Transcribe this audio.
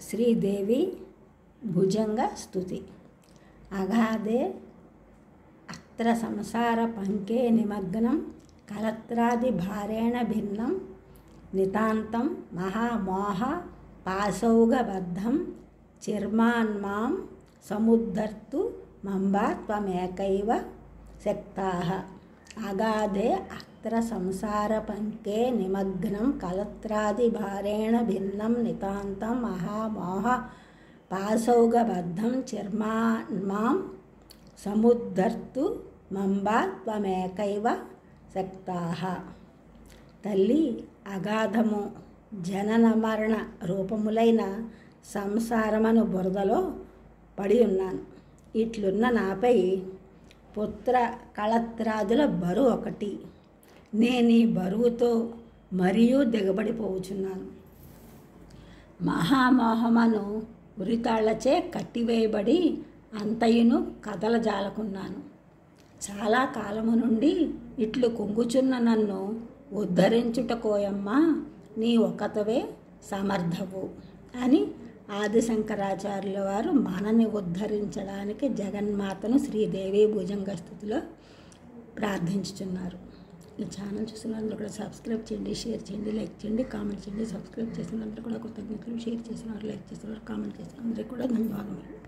శ్రీదేవి భుజంగ స్తుతి. అగాధే అత్ర సంసార పంకే నిమగ్నం కలత్రాది భారేణ భిన్నం నితాంతం మహామోహ పాశౌఘబద్ధం చిర్మాన్మాం సముద్ధర్తు మంబా త్వమేకైవ శక్తాః. అగాధే అత్ర సంసార పంకే నిమగ్నం కలత్రాది భారేణ భిన్నం నితాంతం మహామోహ పాశౌఘబద్ధం చిర్మాన్మాం సముద్ధర్తు మంబా త్వమేకైవ శక్తాః. తల్లి, అగాధము జనన మరణ రూపములైన సంసారమను బురదలో పడి ఉన్నాను. ఇట్లున్న నాపై పుత్ర కళత్రాదుల బరువు ఒకటి. నేను ఈ బరువుతో మరియు దిగబడిపోవచ్చున్నాను. మహామోహమను ఉరితాళ్లచే కట్టివేయబడి అంతయును కదలజాలకున్నాను. చాలా కాలము నుండి ఇట్లు కుంగుచున్న నన్ను ఉద్ధరించుటకోయమ్మా నీ ఒక్కతవే సమర్థవు అని ఆదిశంకరాచార్యుల వారు మనని ఉద్ధరించడానికి జగన్మాతను శ్రీదేవి భుజంగ స్తుతిలో ప్రార్థించుచున్నారు. ఈ ఛానల్ చూసినందరూ కూడా సబ్స్క్రైబ్ చేయండి, షేర్ చేయండి, లైక్ చేయండి, కామెంట్ చేయండి. సబ్స్క్రైబ్ చేసినందరూ కూడా కృతజ్ఞతలు, షేర్ చేసినారు, లైక్ చేసినారు, కామెంట్ చేసినందరూ కూడా ధన్యవాదములు.